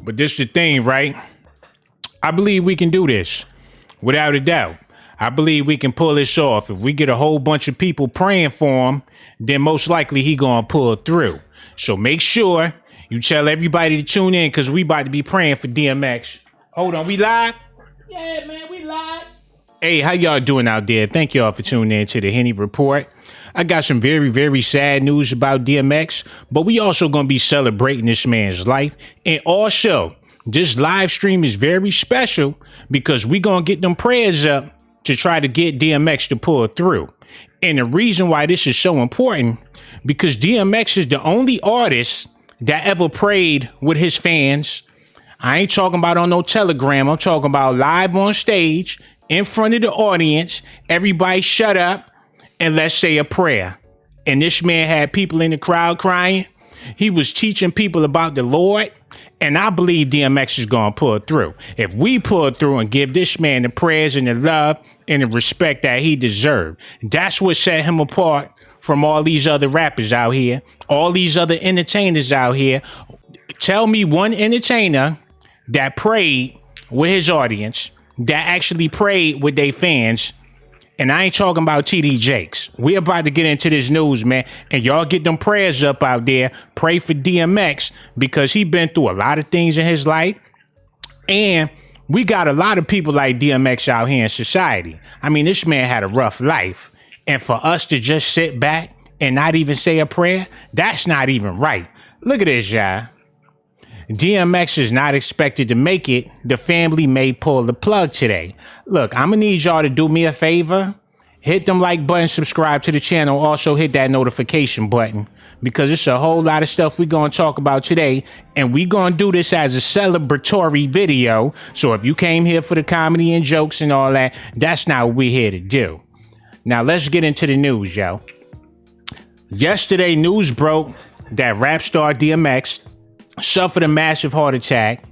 But this the thing, right? I believe we can do this without a doubt. I believe we can pull this off. If we get a whole bunch of people praying for him, then most likely he gonna pull through. So make sure you tell everybody to tune in because we about to be praying for DMX. Hold on, we live? Yeah, man, we live. Hey, how y'all doing out there? Thank y'all for tuning in to the Henny Report. I got some very, very sad news about DMX, but we also gonna be celebrating this man's life. And also, this live stream is very special because we gonna get them prayers up to try to get DMX to pull through. And the reason why this is so important, because DMX is the only artist that ever prayed with his fans. I ain't talking about on no Telegram. I'm talking about live on stage in front of the audience. Everybody shut up and let's say a prayer. And this man had people in the crowd crying. He was teaching people about the Lord. And I believe DMX is going to pull through. If we pull through and give this man the prayers and the love and the respect that he deserved, that's what set him apart from all these other rappers out here, all these other entertainers out here. Tell me one entertainer that prayed with his audience, that actually prayed with their fans. And I ain't talking about TD Jakes. We about to get into this news, man. And y'all get them prayers up out there. Pray for DMX because he been through a lot of things in his life. And we got a lot of people like DMX out here in society. I mean, this man had a rough life. And for us to just sit back and not even say a prayer, that's not even right. Look at this, y'all. DMX is not expected to make it. The family may pull the plug today. Look, I'm gonna need y'all to do me a favor. Hit them like button, subscribe to the channel. Also hit that notification button because it's a whole lot of stuff we're gonna talk about today. And we're gonna do this as a celebratory video. So if you came here for the comedy and jokes and all that, that's not what we're here to do. Now let's get into the news, yo. Yesterday, news broke that rap star DMX suffered a massive heart attack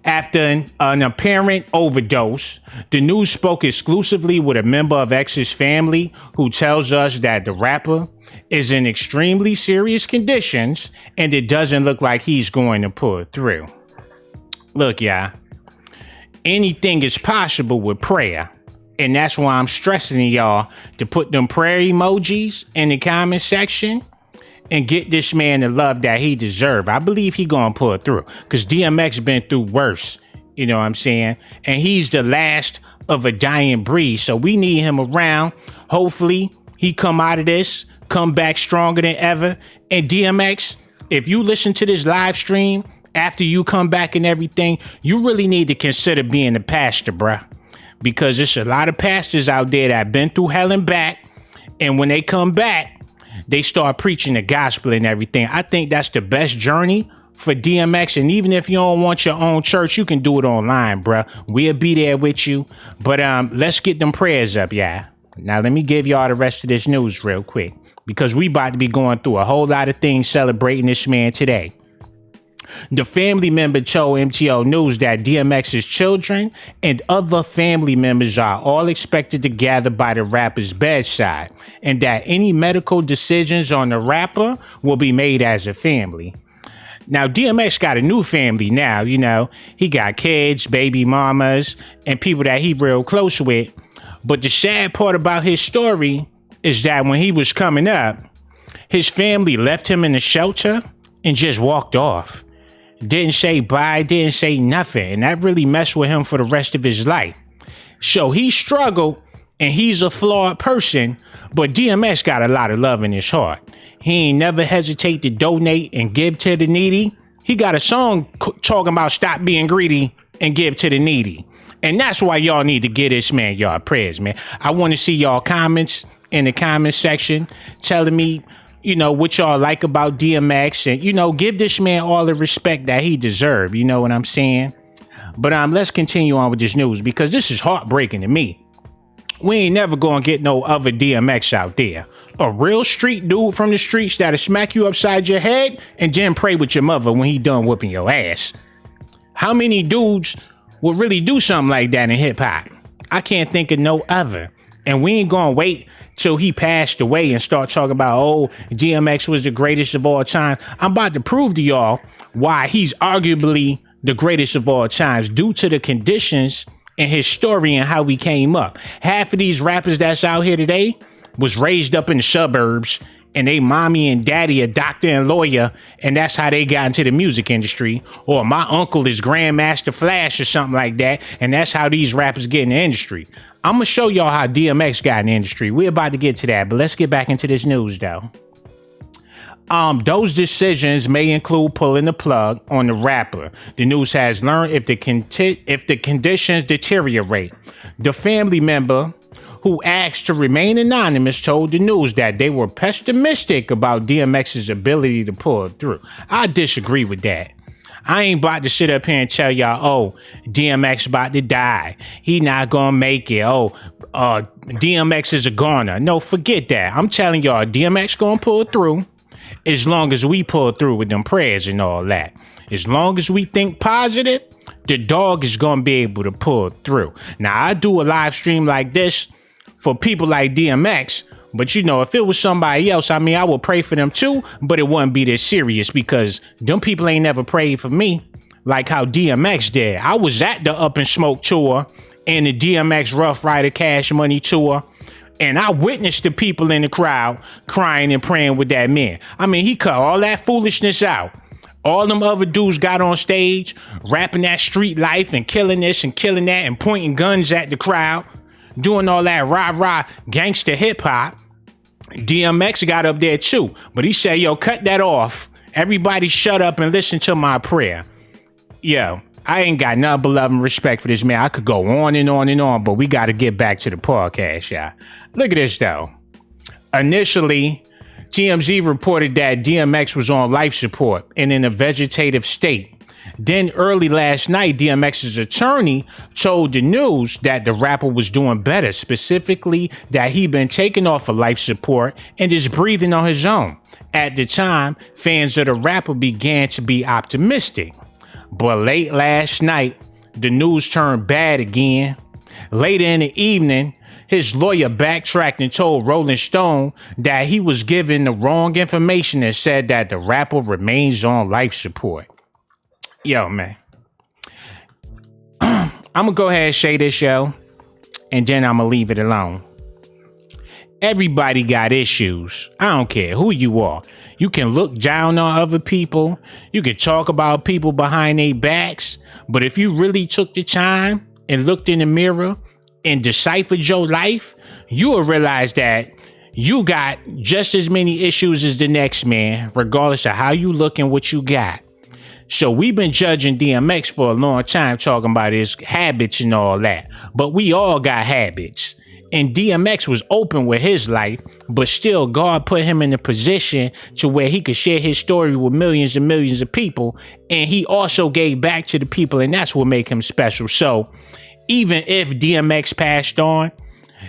after an apparent overdose. The news spoke exclusively with a member of X's family who tells us that the rapper is in extremely serious conditions and it doesn't look like he's going to pull through. Look, y'all, anything is possible with prayer. And that's why I'm stressing to y'all to put them prayer emojis in the comment section and get this man the love that he deserves. I believe he gonna pull through because DMX been through worse, you know what I'm saying? And he's the last of a dying breed, so we need him around. Hopefully he come out of this, come back stronger than ever. And DMX, if you listen to this live stream after you come back and everything, you really need to consider being a pastor, bruh. Because there's a lot of pastors out there that have been through hell and back, and when they come back, they start preaching the gospel and everything. I think that's the best journey for DMX. And even if you don't want your own church, you can do it online, bruh. We'll be there with you. But let's get them prayers up, yeah. Now, let me give y'all the rest of this news real quick, because we about to be going through a whole lot of things celebrating this man today. The family member told MTO News that DMX's children and other family members are all expected to gather by the rapper's bedside, and that any medical decisions on the rapper will be made as a family. Now, DMX got a new family now, you know. He got kids, baby mamas, and people that he real close with. But the sad part about his story is that when he was coming up, his family left him in the shelter and just walked off. Didn't say bye, didn't say nothing. And that really messed with him for the rest of his life. So he struggled and he's a flawed person, but DMX got a lot of love in his heart. He ain't never hesitate to donate and give to the needy. He got a song talking about stop being greedy and give to the needy. And that's why y'all need to get this man y'all prayers, man. I want to see y'all comments in the comment section telling me, you know, what y'all like about DMX, and, you know, give this man all the respect that he deserves. You know what I'm saying? But let's continue on with this news because this is heartbreaking to me. We ain't never gonna get no other DMX out there. A real street dude from the streets that'll smack you upside your head and then pray with your mother when he done whooping your ass. How many dudes will really do something like that in hip hop? I can't think of no other. And we ain't gonna wait till he passed away and start talking about, oh, DMX was the greatest of all time. I'm about to prove to y'all why he's arguably the greatest of all times due to the conditions and his story and how he came up. Half of these rappers that's out here today was raised up in the suburbs and they mommy and daddy a doctor and lawyer, and that's how they got into the music industry. Or my uncle is Grandmaster Flash or something like that, and that's how these rappers get in the industry. I'm gonna show y'all how DMX got in the industry. We're about to get to that, but let's get back into this news though. Those decisions may include pulling the plug on the rapper. The news has learned if the conditions deteriorate. The family member who asked to remain anonymous told the news that they were pessimistic about DMX's ability to pull through. I disagree with that. I ain't about to sit up here and tell y'all, oh, DMX about to die. He not gonna make it. Oh, DMX is a goner. No, forget that. I'm telling y'all, DMX gonna pull through as long as we pull through with them prayers and all that. As long as we think positive, the dog is gonna be able to pull through. Now, I do a live stream like this for people like DMX, but you know, if it was somebody else, I mean, I would pray for them too, but it wouldn't be this serious because them people ain't never prayed for me like how DMX did. I was at the Up in Smoke tour and the DMX Rough Rider Cash Money tour, and I witnessed the people in the crowd crying and praying with that man. I mean, he cut all that foolishness out. All them other dudes got on stage rapping that street life and killing this and killing that and pointing guns at the crowd, doing all that rah-rah gangster hip-hop. DMX got up there too, but he said, yo, cut that off. Everybody shut up and listen to my prayer. Yo, I ain't got nothing but love and respect for this man. I could go on and on and on, but we got to get back to the podcast, y'all. Look at this, though. Initially, TMZ reported that DMX was on life support and in a vegetative state. Then early last night, DMX's attorney told the news that the rapper was doing better, specifically that he'd been taken off of life support and is breathing on his own. At the time, fans of the rapper began to be optimistic. But late last night, the news turned bad again. Later in the evening, his lawyer backtracked and told Rolling Stone that he was given the wrong information and said that the rapper remains on life support. Yo, man. I'm going to go ahead and say this, yo, and then I'm going to leave it alone. Everybody got issues. I don't care who you are. You can look down on other people. You can talk about people behind their backs. But if you really took the time and looked in the mirror and deciphered your life, you will realize that you got just as many issues as the next man, regardless of how you look and what you got. So we've been judging DMX for a long time, talking about his habits and all that. But we all got habits. And DMX was open with his life, but still God put him in a position to where he could share his story with millions and millions of people. And he also gave back to the people, and that's what made him special. So even if DMX passed on,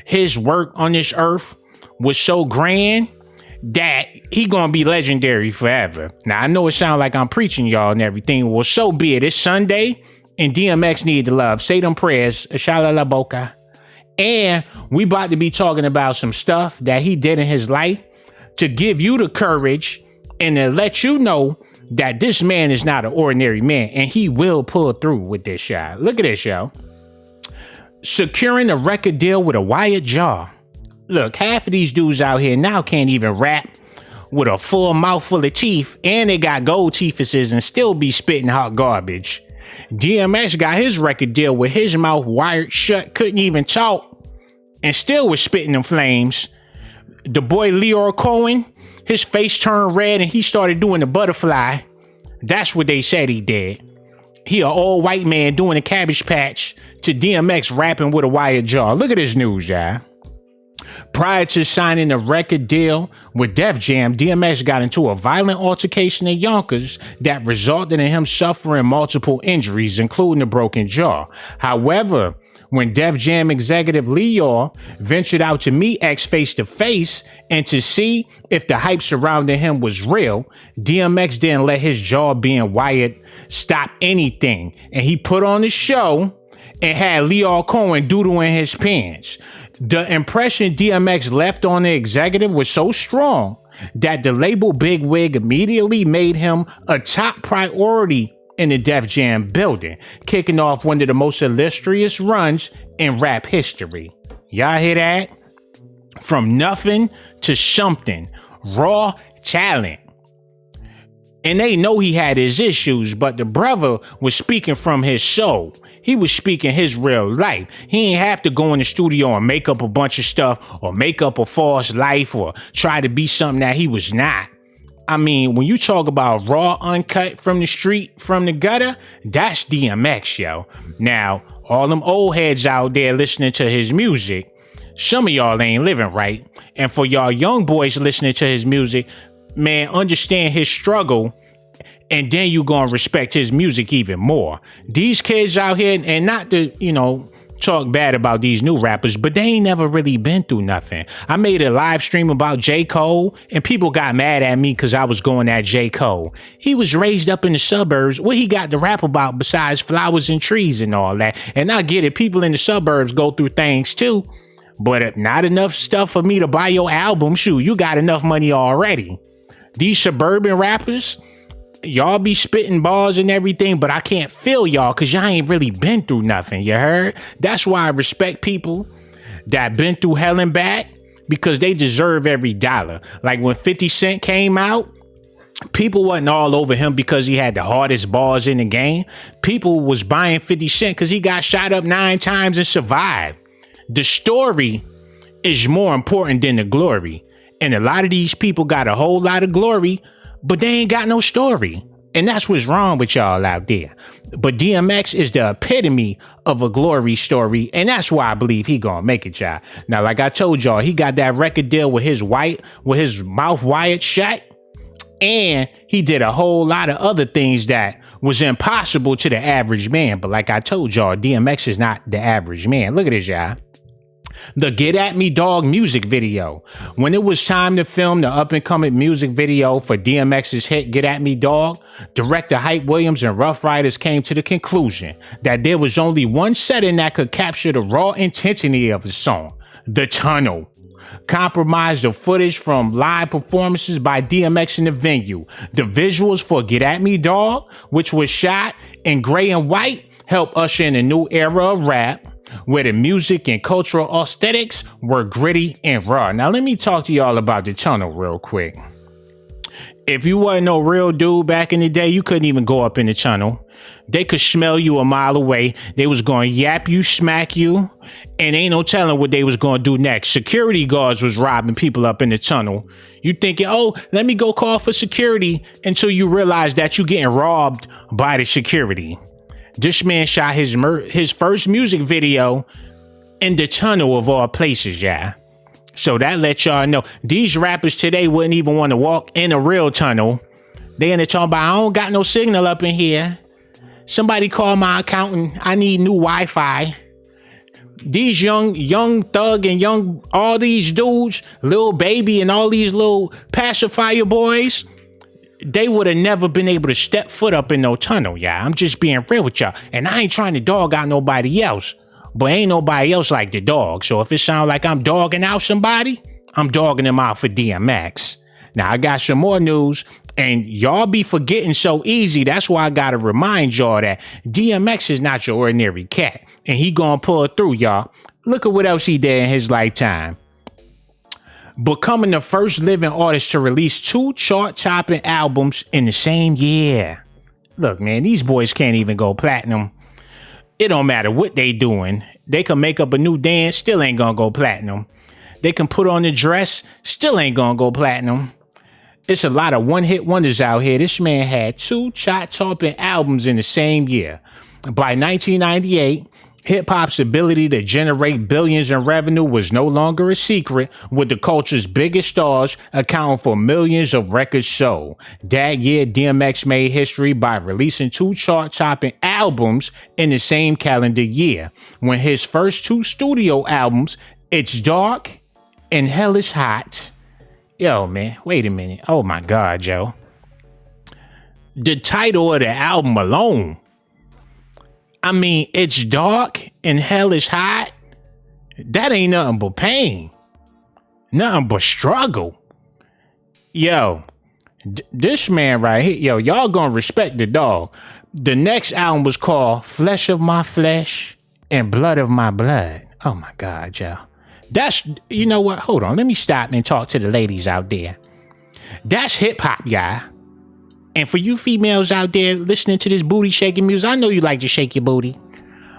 his work on this earth was so grand that he gonna be legendary forever. Now, I know it sounds like I'm preaching y'all and everything. Well, so be it. It's Sunday, and DMX need the love. Say them prayers. Shala la boca. And we about to be talking about some stuff that he did in his life to give you the courage and to let you know that this man is not an ordinary man, and he will pull through with this shot. Look at this, yo. Securing a record deal with a wired jaw. Look, half of these dudes out here now can't even rap with a full mouthful of teeth, and they got gold teethuses and still be spitting hot garbage. DMX got his record deal with his mouth wired shut, couldn't even talk, and still was spitting them flames. The boy Lyor Cohen, his face turned red and he started doing the butterfly. That's what they said he did. He an old white man doing a Cabbage Patch to DMX rapping with a wired jaw. Look at this news, y'all. Prior to signing a record deal with Def Jam, DMX got into a violent altercation in Yonkers that resulted in him suffering multiple injuries, including a broken jaw. However, when Def Jam executive Lyor ventured out to meet X face to face and to see if the hype surrounding him was real, DMX didn't let his jaw being wired stop anything. And he put on the show and had Lyor Cohen doodle in his pants. The impression DMX left on the executive was so strong that the label bigwig immediately made him a top priority in the Def Jam building, kicking off one of the most illustrious runs in rap history. Y'all hear that? From nothing to something. Raw talent. And they know he had his issues, but the brother was speaking from his soul. He was speaking his real life. He ain't have to go in the studio and make up a bunch of stuff or make up a false life or try to be something that he was not. I mean, when you talk about raw, uncut from the street, from the gutter, that's DMX, yo. Now, all them old heads out there listening to his music, some of y'all ain't living right. And for y'all young boys listening to his music, man, understand his struggle, and then you gonna respect his music even more. These kids out here, and not to, talk bad about these new rappers, but they ain't never really been through nothing. I made a live stream about J. Cole, and people got mad at me because I was going at J. Cole. He was raised up in the suburbs. What he got to rap about besides flowers and trees and all that? And I get it, people in the suburbs go through things too, but not enough stuff for me to buy your album. Shoot, you got enough money already. These suburban rappers, y'all be spitting bars and everything, but I can't feel y'all because y'all ain't really been through nothing, you heard? That's why I respect people that been through hell and back, because they deserve every dollar. Like when 50 Cent came out, people wasn't all over him because he had the hardest bars in the game. People was buying 50 Cent because he got shot up 9 times and survived. The story is more important than the glory. And a lot of these people got a whole lot of glory, but they ain't got no story. And that's what's wrong with y'all out there. But DMX is the epitome of a glory story. And that's why I believe he gonna make it, y'all. Now, like I told y'all, he got that record deal with his mouth wired shut. And he did a whole lot of other things that was impossible to the average man. But like I told y'all, DMX is not the average man. Look at this, y'all. The Get At Me Dog music video. When it was time to film the up-and-coming music video for DMX's hit Get At Me Dog, director Hype Williams and Rough Riders came to the conclusion that there was only one setting that could capture the raw intensity of the song: the tunnel. Compromised the footage from live performances by DMX in the venue. The visuals for Get At Me Dog, which was shot in gray and white, helped usher in a new era of rap, where the music and cultural aesthetics were gritty and raw. Now, let me talk to y'all about the tunnel real quick. If you wasn't no real dude back in the day, you couldn't even go up in the tunnel. They could smell you a mile away. They was going to yap you, smack you, and ain't no telling what they was going to do next. Security guards was robbing people up in the tunnel. You thinking, oh, let me go call for security, until you realize that you getting robbed by the security. This man shot his first music video in the tunnel of all places, yeah. So that let y'all know these rappers today wouldn't even want to walk in a real tunnel. They in the tunnel, but I don't got no signal up in here. Somebody call my accountant. I need new Wi-Fi. These young thug and all these dudes, Lil Baby and all these little pacifier boys, they would have never been able to step foot up in no tunnel, y'all. I'm just being real with y'all. And I ain't trying to dog out nobody else, but ain't nobody else like the dog. So if it sounds like I'm dogging out somebody, I'm dogging them out for DMX. Now, I got some more news, and y'all be forgetting so easy. That's why I got to remind y'all that DMX is not your ordinary cat, and he gonna pull through, y'all. Look at what else he did in his lifetime. Becoming the first living artist to release 2 chart-topping albums in the same year. Look, man, these boys can't even go platinum. It don't matter what they doing. They can make up a new dance, still ain't gonna go platinum. They can put on a dress, still ain't gonna go platinum. It's a lot of one-hit wonders out here. This man had 2 chart-topping albums in the same year. By 1998, hip-hop's ability to generate billions in revenue was no longer a secret, with the culture's biggest stars accounting for millions of records sold. That year, DMX made history by releasing 2 chart-topping albums in the same calendar year, when his first 2 studio albums, It's Dark and Hell is Hot. Yo, man, wait a minute. Oh, my God, Joe. The title of the album alone, I mean, It's Dark and Hell is Hot. That ain't nothing but pain. Nothing but struggle. Yo, this man right here, yo, y'all gonna respect the dog. The next album was called Flesh of My Flesh and Blood of My Blood. Oh my God, y'all. That's, you know what? Hold on. Let me stop and talk to the ladies out there. That's hip hop, y'all. And for you females out there listening to this booty shaking music, I know you like to shake your booty.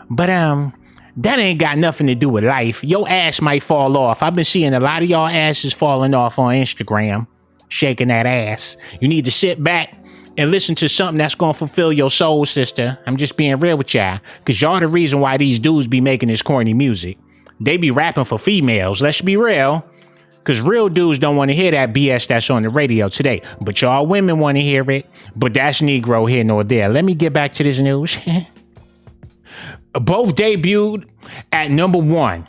But that ain't got nothing to do with life. Your ass might fall off. I've been seeing a lot of y'all asses falling off on Instagram, shaking that ass. You need to sit back and listen to something that's gonna fulfill your soul, sister. I'm just being real with y'all, because y'all the reason why these dudes be making this corny music. They be rapping for females, let's be real. Because real dudes don't want to hear that BS that's on the radio today. But y'all women want to hear it. But that's Negro here nor there. Let me get back to this news. Both debuted at number 1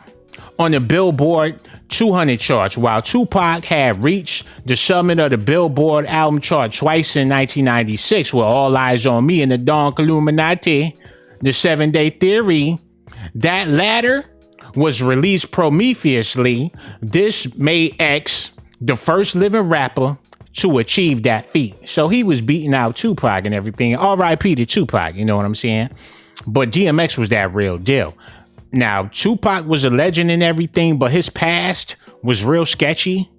on the Billboard 200 charts, while Tupac had reached the summit of the Billboard album chart twice in 1996 with All Eyes on Me and the Don Illuminati, the 7-Day Theory. That latter was released prometheously. This made X the first living rapper to achieve that feat. So he was beating out Tupac and everything. R.I.P. to Tupac, you know what I'm saying? But DMX was that real deal. Now, Tupac was a legend and everything, but his past was real sketchy.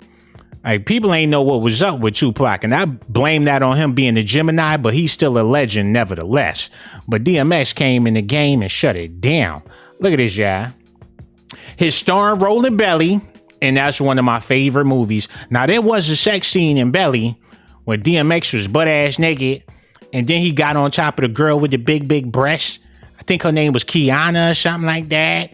Like, people ain't know what was up with Tupac, and I blame that on him being a Gemini, but he's still a legend nevertheless. But DMX came in the game and shut it down. Look at this, y'all. His starring role in Belly, and that's one of my favorite movies. Now, there was a sex scene in Belly where DMX was butt-ass naked, and then he got on top of the girl with the big breasts. I think her name was Kiana or something like that.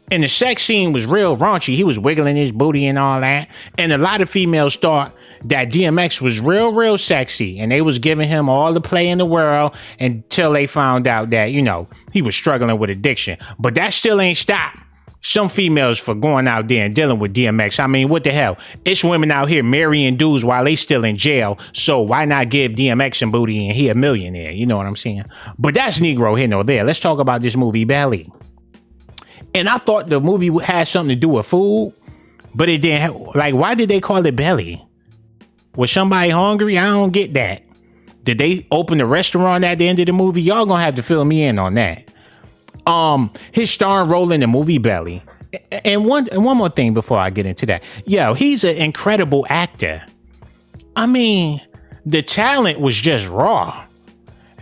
And the sex scene was real raunchy. He was wiggling his booty and all that. And a lot of females thought that DMX was real sexy. And they was giving him all the play in the world until they found out that, you know, he was struggling with addiction. But that still ain't stopped some females for going out there and dealing with DMX. I mean, what the hell? It's women out here marrying dudes while they still in jail. So why not give DMX some booty and he a millionaire? You know what I'm saying? But that's Negro here nor there. Let's talk about this movie, Belly. And I thought the movie had something to do with food, but it didn't have, like, why did they call it Belly? Was somebody hungry? I don't get that. Did they open a restaurant at the end of the movie? Y'all gonna have to fill me in on that. His starring role in the movie Belly. And one more thing before I get into that. Yo, he's an incredible actor. I mean, the talent was just raw.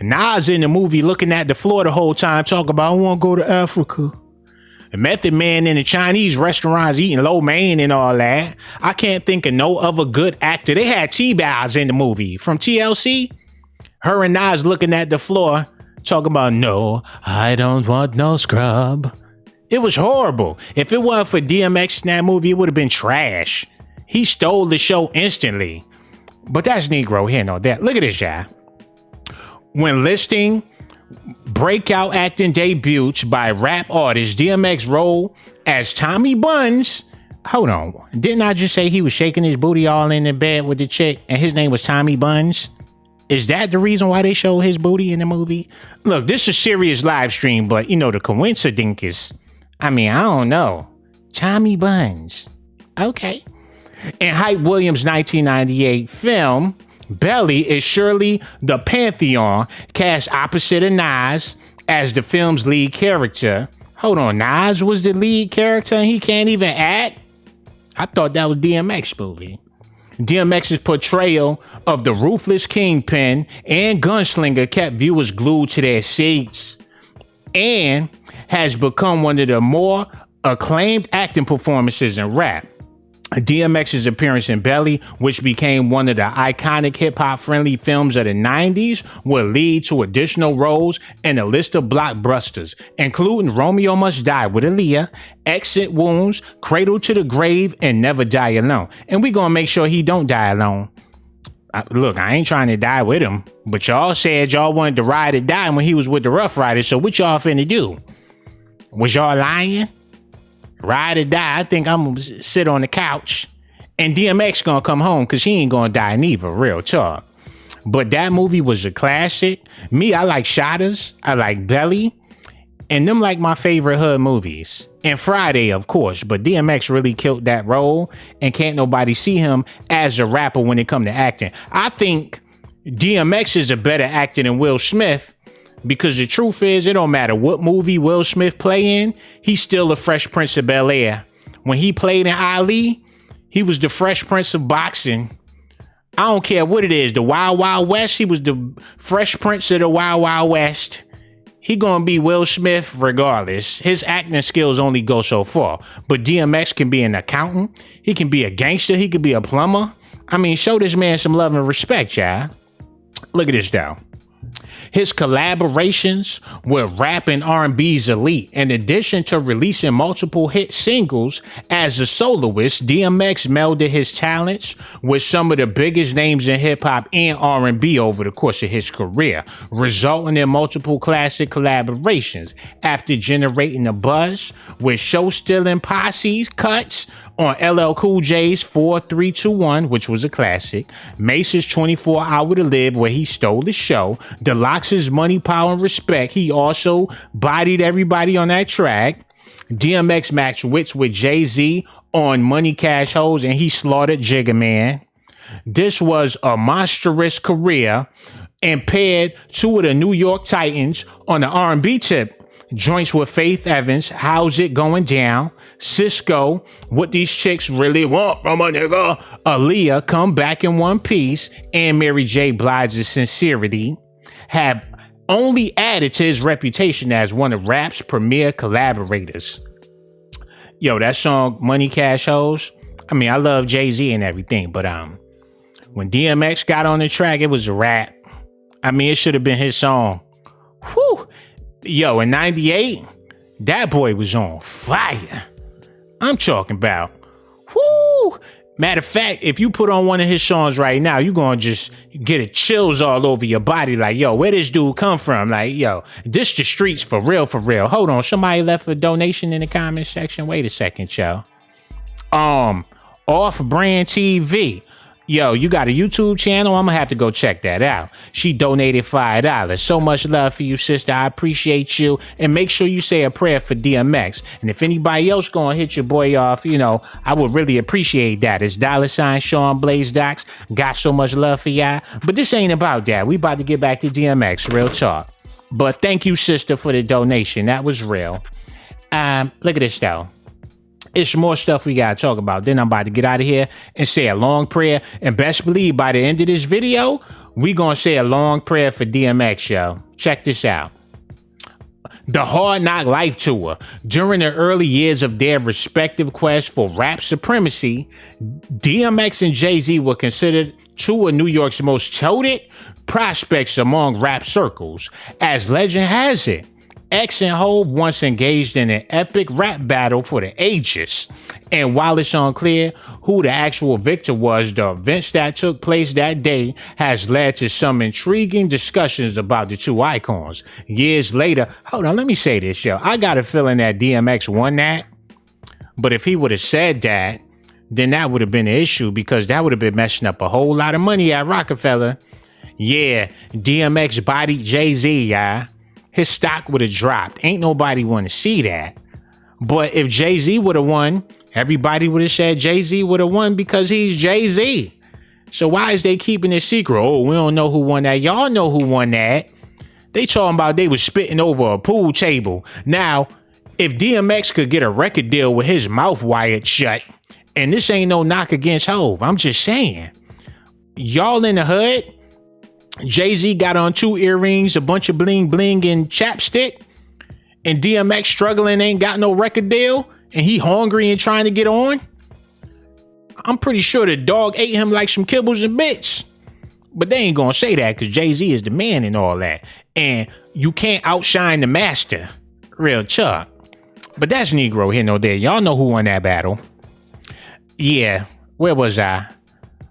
Nas in the movie looking at the floor the whole time talking about, I want to go to Africa. The Method Man in the Chinese restaurants eating lo mein and all that. I can't think of no other good actor. They had T-Bows in the movie from TLC. Her and Nas looking at the floor talking about, no, I don't want no scrub. It was horrible. If it wasn't for DMX in that movie, it would have been trash. He stole the show instantly. But that's Negro here, no that. Look at this guy. When listing breakout acting debuts by rap artist DMX role as Tommy Buns. Hold on. Didn't I just say he was shaking his booty all in the bed with the chick and his name was Tommy Buns? Is that the reason why they show his booty in the movie? Look, this is a serious live stream, but you know, the coincidence is, I mean, I don't know. Tommy Buns. Okay. In Hype Williams' 1998 film, Belly is surely the pantheon cast opposite of Nas as the film's lead character. Hold on, Nas was the lead character and he can't even act? I thought that was DMX movie. DMX's portrayal of the ruthless kingpin and gunslinger kept viewers glued to their seats and has become one of the more acclaimed acting performances in rap. DMX's appearance in Belly, which became one of the iconic hip-hop friendly films of the 90s, will lead to additional roles in a list of blockbusters, including Romeo Must Die with Aaliyah, Exit Wounds, Cradle to the Grave, and Never Die Alone. And we gonna make sure he don't die alone. Look, I ain't trying to die with him, but y'all said y'all wanted to ride or die when he was with the Rough Riders, so what y'all finna do? Was y'all lying? Ride or die, I think I'm gonna sit on the couch and DMX gonna come home because he ain't gonna die neither, real talk. But that movie was a classic. Me, I like Shotters, I like Belly, and them like my favorite hood movies. And Friday, of course, but DMX really killed that role and can't nobody see him as a rapper when it come to acting. I think DMX is a better actor than Will Smith, Because the truth is, it don't matter what movie Will Smith play in, he's still the Fresh Prince of Bel-Air. When he played in Ali, he was the Fresh Prince of boxing. I don't care what it is, the Wild Wild West, he was the Fresh Prince of the Wild Wild West. He gonna be Will Smith regardless. His acting skills only go so far. But DMX can be an accountant. He can be a gangster. He can be a plumber. I mean, show this man some love and respect, y'all. Look at this, though. His collaborations with rap and R&B's elite. In addition to releasing multiple hit singles, as a soloist, DMX melded his talents with some of the biggest names in hip-hop and R&B over the course of his career, resulting in multiple classic collaborations. After generating a buzz with show-stealing posse's cuts on LL Cool J's 4321, which was a classic, Mace's 24 Hour to Live, where he stole the show, Deluxe's Money, Power, and Respect, he also bodied everybody on that track. DMX matched wits with Jay-Z on Money Cash Hoes, and he slaughtered Jigga Man. This was a monstrous career, and paired two of the New York Titans on the R&B tip. Joints with Faith Evans, How's It Going Down, Cisco, What These Chicks Really Want From a Nigga, Aaliyah, Come Back in One Piece, and Mary J. Blige's Sincerity have only added to his reputation as one of rap's premier collaborators. Yo, that song, Money Cash Hoes, I mean, I love Jay-Z and everything, but when DMX got on the track, it was a rap. I mean, it should have been his song. Whew. Yo, in 98, that boy was on fire. I'm talking about, whoo. Matter of fact, if you put on one of his songs right now, you're going to just get a chills all over your body. Like, yo, where this dude come from? Like, yo, this the streets for real, for real. Hold on, somebody left a donation in the comment section. Wait a second, yo. Off-brand TV. Yo, you got a YouTube channel? I'm gonna have to go check that out. She donated $5. So much love for you, sister. I appreciate you. And make sure you say a prayer for DMX. And if anybody else gonna hit your boy off, you know, I would really appreciate that. It's $ Shawn Blaze Docs. Got so much love for y'all. But this ain't about that. We about to get back to DMX, real talk. But thank you, sister, for the donation. That was real. Look at this, though. It's more stuff we gotta talk about. Then I'm about to get out of here and say a long prayer. And best believe by the end of this video, we gonna say a long prayer for DMX, yo. Check this out. The Hard Knock Life Tour. During the early years of their respective quest for rap supremacy, DMX and Jay-Z were considered two of New York's most touted prospects among rap circles. As legend has it, X and Hov once engaged in an epic rap battle for the ages. And while it's unclear who the actual victor was, the events that took place that day has led to some intriguing discussions about the two icons. Years later, hold on, let me say this, yo. I got a feeling that DMX won that. But if he would have said that, then that would have been an issue because that would have been messing up a whole lot of money at Rockefeller. Yeah, DMX bodied Jay-Z, yeah. His stock would have dropped. Ain't nobody want to see that. But if Jay-Z would have won, everybody would have said Jay-Z would have won because he's Jay-Z. So why is they keeping it secret? Oh, we don't know who won that. Y'all know who won that. They talking about they was spitting over a pool table. Now, if DMX could get a record deal with his mouth wired shut, and this ain't no knock against Hov, I'm just saying, y'all in the hood, Jay-Z got on 2 earrings, a bunch of bling bling and chapstick, and DMX struggling, ain't got no record deal, and he hungry and trying to get on. I'm pretty sure the dog ate him like some kibbles and bits. But they ain't gonna say that because Jay-Z is the man and all that. And you can't outshine the master. Real talk. But that's Negro here, no there. Y'all know who won that battle. Yeah, where was I?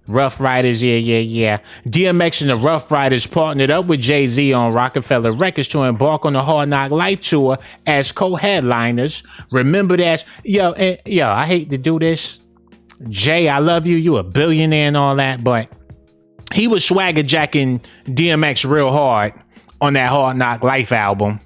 Rough Riders, yeah. DMX and the Rough Riders partnered up with Jay-Z on Rockefeller Records to embark on the Hard Knock Life Tour as co-headliners. Remember that, yo, I hate to do this. Jay, I love you. You a billionaire and all that, but he was swagger jacking DMX real hard on that Hard Knock Life album.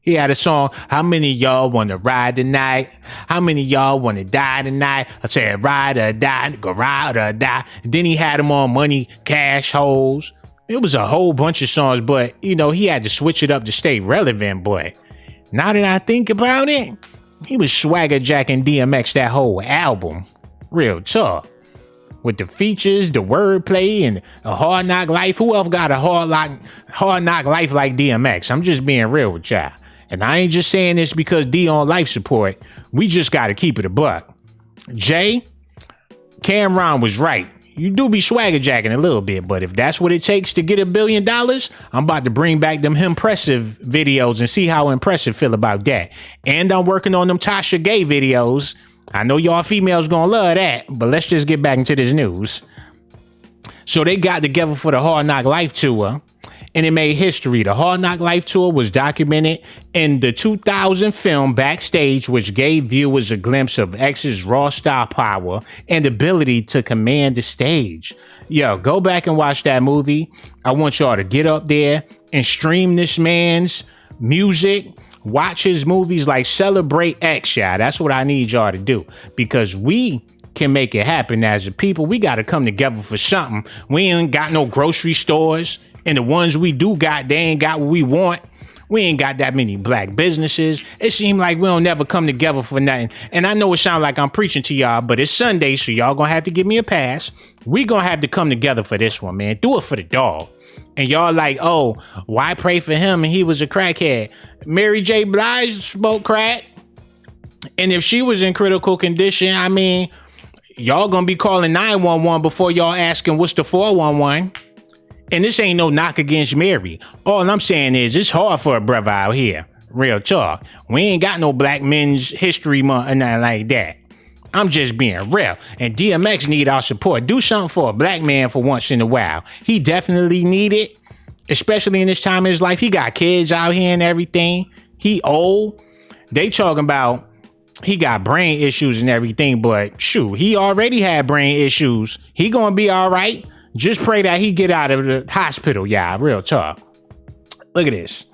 He had a song, how many of y'all want to ride tonight? How many of y'all want to die tonight? I said ride or die, go ride or die. Then he had him on Money, Cash, Hoes. It was a whole bunch of songs, but you know, he had to switch it up to stay relevant, boy. Now that I think about it, he was swagger jacking DMX that whole album. Real talk. With the features, the wordplay, and a hard knock life. Who else got a hard knock life like DMX? I'm just being real with y'all. And I ain't just saying this because D on life support. We just got to keep it a buck. Jay, Cameron was right. You do be swagger jacking a little bit, but if that's what it takes to get $1 billion, I'm about to bring back them impressive videos and see how impressive feel about that. And I'm working on them Tasha Gay videos. I know y'all females gonna love that, but let's just get back into this news. So they got together for the Hard Knock Life tour, and it made history. The Hard Knock Life tour was documented in the 2000 film Backstage, which gave viewers a glimpse of X's raw star power and ability to command the stage. Yo, go back and watch that movie. I want y'all to get up there and stream this man's music. Watch his movies, like celebrate X, y'all. That's what I need y'all to do, because we can make it happen as a people. We got to come together for something. We ain't got no grocery stores, and the ones we do got, they ain't got what we want. We ain't got that many black businesses. It seems like we don't never come together for nothing. And I know it sounds like I'm preaching to y'all, but it's Sunday, so y'all gonna have to give me a pass. We gonna have to come together for this one, man. Do it for the dog. And y'all like, oh, why pray for him and he was a crackhead? Mary J. Blige smoked crack. And if she was in critical condition, I mean, y'all gonna be calling 911 before y'all asking what's the 411. And this ain't no knock against Mary. All I'm saying is it's hard for a brother out here. Real talk. We ain't got no Black Men's History Month or nothing like that. I'm just being real. And DMX need our support. Do something for a black man for once in a while. He definitely need it, especially in this time of his life. He got kids out here and everything. He old. They talking about he got brain issues and everything, but shoot, he already had brain issues. He gonna be all right. Just pray that he get out of the hospital, y'all. Real talk. Look at this.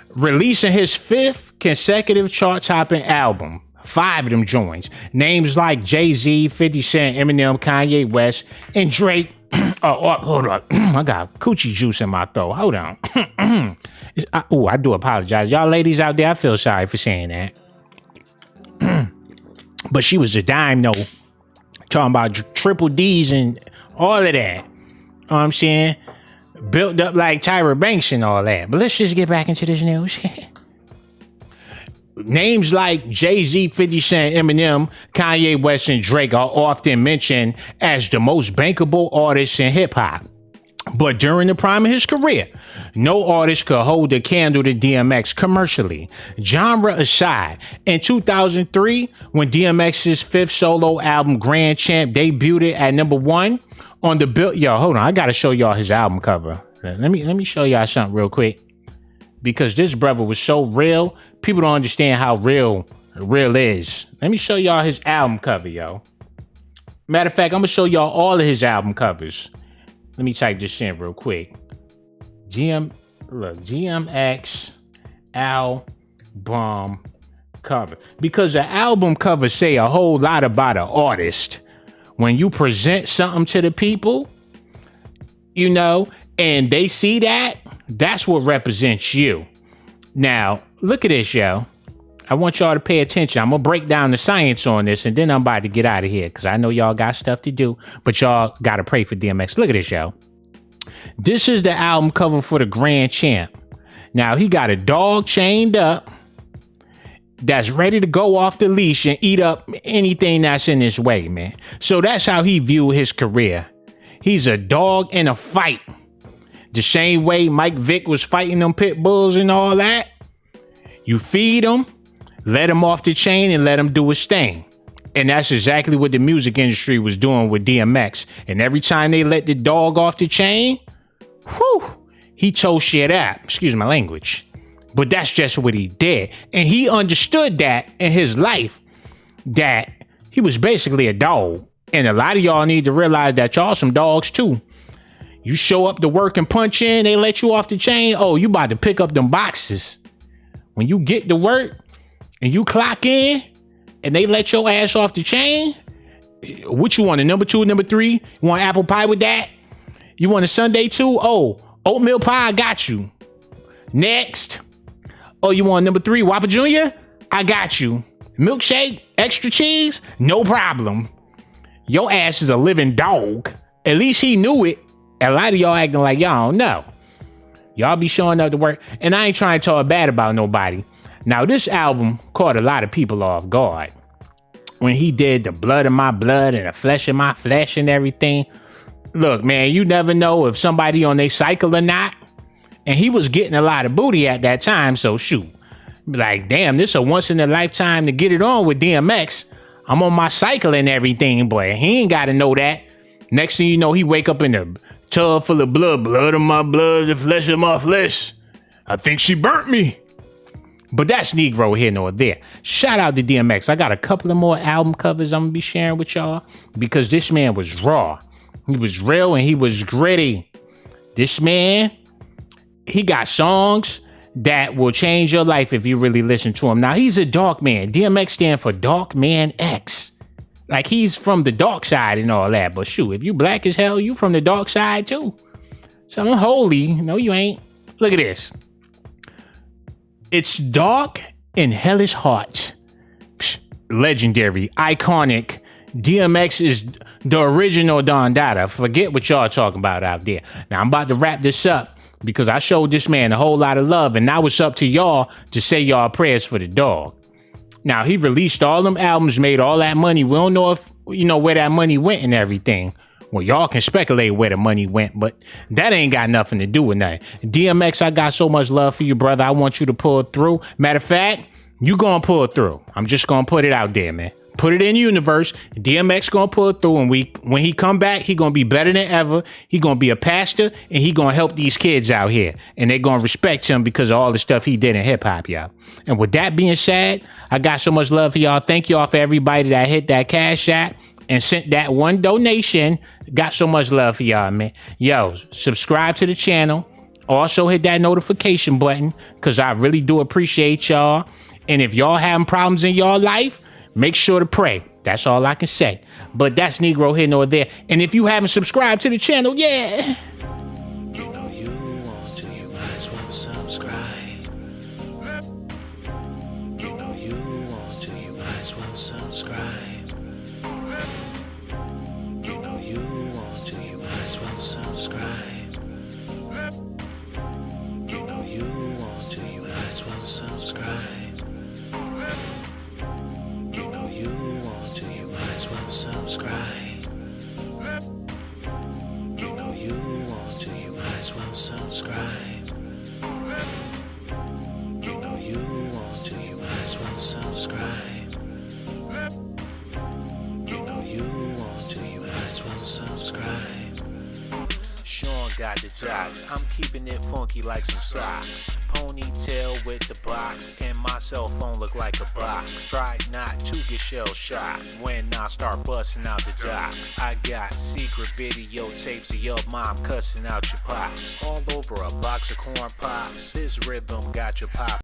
Releasing his 5th consecutive chart-topping album. 5 of them joints. Names like Jay-Z, 50 Cent, Eminem, Kanye West, and Drake. Hold on. I got coochie juice in my throat. Hold on. I do apologize. Y'all ladies out there, I feel sorry for saying that. But she was a dime, though. Talking about triple D's and all of that. You know what I'm saying? Built up like Tyra Banks and all that. But let's just get back into this news. Names like Jay-Z, 50 Cent, Eminem, Kanye West, and Drake are often mentioned as the most bankable artists in hip-hop. But during the prime of his career, no artist could hold a candle to DMX commercially. Genre aside, in 2003, when DMX's 5th solo album, Grand Champ, debuted at #1 on the bill. Yo, hold on, I gotta show y'all his album cover. Let me show y'all something real quick. Because this brother was so real, people don't understand how real is. Let me show y'all his album cover, yo. Matter of fact, I'm gonna show y'all all of his album covers. Let me type this in real quick. DMX album cover. Because the album covers say a whole lot about an artist. When you present something to the people, you know, and they see that, that's what represents you. Now, look at this, yo. I want y'all to pay attention. I'm going to break down the science on this, and then I'm about to get out of here because I know y'all got stuff to do, but y'all got to pray for DMX. Look at this, yo. This is the album cover for the Grand Champ. Now, he got a dog chained up that's ready to go off the leash and eat up anything that's in his way, man. So that's how he viewed his career. He's a dog in a fight. The same way Mike Vick was fighting them pit bulls and all that. You feed him, let him off the chain, and let him do his thing. And that's exactly what the music industry was doing with DMX. And every time they let the dog off the chain, he tore shit up. Excuse my language. But that's just what he did. And he understood that in his life, that he was basically a dog. And a lot of y'all need to realize that y'all some dogs too. You show up to work and punch in, they let you off the chain. Oh, you about to pick up them boxes. When you get to work and you clock in and they let your ass off the chain, what you want, a number 2, number 3? You want apple pie with that? You want a sundae too? Oh, oatmeal pie, I got you. Next. Oh, you want number 3, Whopper Jr.? I got you. Milkshake, extra cheese? No problem. Your ass is a living dog. At least he knew it. A lot of y'all acting like y'all don't know. Y'all be showing up to work, and I ain't trying to talk bad about nobody. Now, this album caught a lot of people off guard. When he did the blood of my blood and the flesh of my flesh and everything. Look, man, you never know if somebody on their cycle or not. And he was getting a lot of booty at that time, so shoot. Like, damn, this a once in a lifetime to get it on with DMX. I'm on my cycle and everything, boy. He ain't got to know that. Next thing you know, he wake up in a tub full of blood of my blood, the flesh of my flesh. I think she burnt me. But that's Negro here nor there. Shout out to DMX. I got a couple of more album covers I'm going to be sharing with y'all because this man was raw. He was real and he was gritty. This man, he got songs that will change your life if you really listen to him. Now, he's a dark man. DMX stand for Dark Man X. Like, he's from the dark side and all that. But shoot, if you black as hell, you from the dark side too. So I'm holy. No, you ain't. Look at this. It's dark and hellish heart. Psh, legendary, iconic. DMX is the original Don Dada. Forget what y'all talking about out there. Now, I'm about to wrap this up because I showed this man a whole lot of love, and now it's up to y'all to say y'all prayers for the dog. Now, he released all them albums, made all that money. We don't know if, where that money went and everything. Well, y'all can speculate where the money went, but that ain't got nothing to do with nothing. DMX, I got so much love for you, brother. I want you to pull through. Matter of fact, you gonna pull through. I'm just gonna put it out there, man. Put it in the universe. DMX gonna pull through, and when he come back, he gonna be better than ever. He gonna be a pastor, and he gonna help these kids out here, and they gonna respect him because of all the stuff he did in hip hop, y'all. And with that being said, I got so much love for y'all. Thank y'all for everybody that hit that Cash App and sent that one donation. Got so much love for y'all, man. Yo, subscribe to the channel. Also hit that notification button because I really do appreciate y'all. And if y'all having problems in y'all life, make sure to pray. That's all I can say. But that's Negro here nor there. And if you haven't subscribed to the channel, yeah. You know you want to, you might as well subscribe. You know you want to, you might as well subscribe. You know you want to, you might as well subscribe. You know you want to, you might as well subscribe. You know you want to, you might as well subscribe. You know you want to, you might as well subscribe. You know you want to, you might as well subscribe. You know you want to, you might as well subscribe. Shawn got the jocks, I'm keeping it funky like some socks. Ponytail with the box, and my cell phone look like a box. Try not to get shell shocked when I start busting out the docs. I got secret videotapes of your mom cussing out your pops. All over a box of corn pops, this rhythm got your pop.